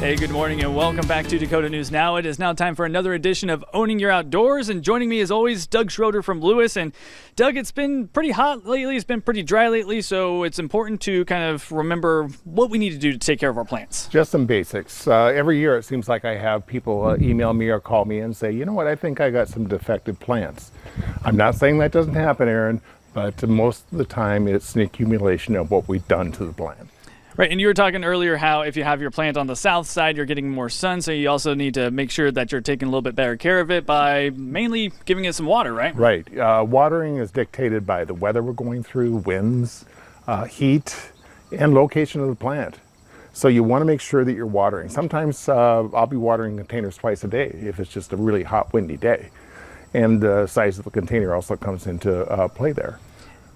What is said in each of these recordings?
Hey, good morning and welcome back to Dakota News Now. It is now time for another edition of Owning Your Outdoors, and joining me as always, Doug Schroeder from Lewis. And Doug, it's been pretty hot lately, it's been pretty dry lately, so it's important to kind of remember what we need to do to take care of our plants. Just some basics. Every year it seems like I have people email me or call me and say, you know what, I think I got some defective plants. I'm not saying that doesn't happen, Aaron, but most of the time it's an accumulation of what we've done to the plant. Right, and you were talking earlier how if you have your plant on the south side, you're getting more sun, so you also need to make sure that you're taking a little bit better care of it by mainly giving it some water, right? Right. Watering is dictated by the weather we're going through, winds, heat, and location of the plant. So you want to make sure that you're watering. Sometimes I'll be watering containers twice a day if it's just a really hot, windy day. And the size of the container also comes into play there.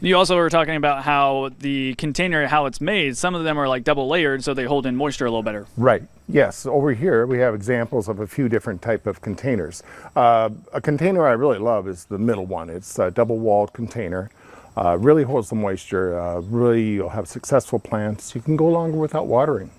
You also were talking about how the container, how it's made, some of them are like double layered so they hold in moisture a little better. Right, yes. Over here we have examples of a few different type of containers. A container I really love is the middle one. It's a double walled container. Really holds the moisture. Really you'll have successful plants. You can go longer without watering.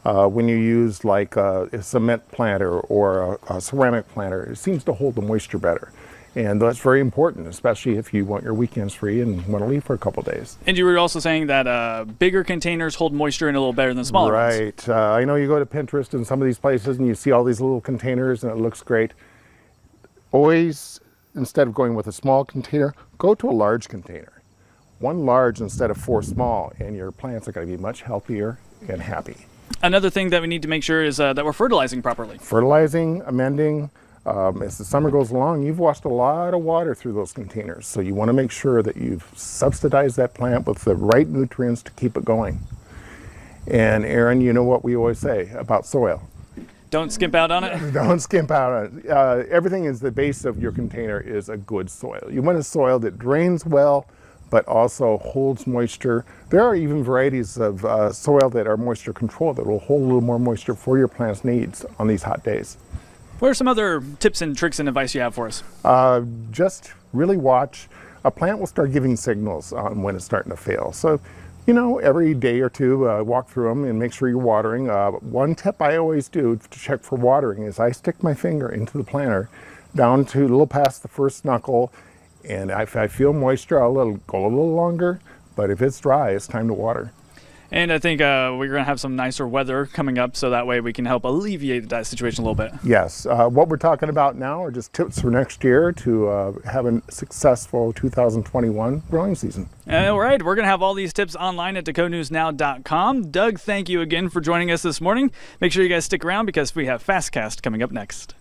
When you use like a cement planter or a ceramic planter, it seems to hold the moisture better. And that's very important, especially if you want your weekends free and want to leave for a couple days. And you were also saying that bigger containers hold moisture in a little better than smaller ones. Right. I know you go to Pinterest and some of these places and you see all these little containers and it looks great. Always, instead of going with a small container, go to a large container. One large instead of 4 small, and your plants are going to be much healthier and happy. Another thing that we need to make sure is that we're fertilizing properly. Fertilizing, amending. As the summer goes along, you've lost a lot of water through those containers. So you want to make sure that you've subsidized that plant with the right nutrients to keep it going. And Aaron, you know what we always say about soil. Don't skimp out on it? Don't skimp out on it. Everything is the base of your container is a good soil. You want a soil that drains well, but also holds moisture. There are even varieties of soil that are moisture controlled that will hold a little more moisture for your plant's needs on these hot days. What are some other tips and tricks and advice you have for us? Just really watch. A plant will start giving signals on when it's starting to fail. So, you know, every day or two, walk through them and make sure you're watering. One tip I always do to check for watering is I stick my finger into the planter down to a little past the first knuckle, and if I feel moisture, I'll go a little longer, but if it's dry, it's time to water. And I think we're going to have some nicer weather coming up, so that way we can help alleviate that situation a little bit. Yes. What we're talking about now are just tips for next year to have a successful 2021 growing season. All right. We're going to have all these tips online at dakotanewsnow.com. Doug, thank you again for joining us this morning. Make sure you guys stick around because we have Fastcast coming up next.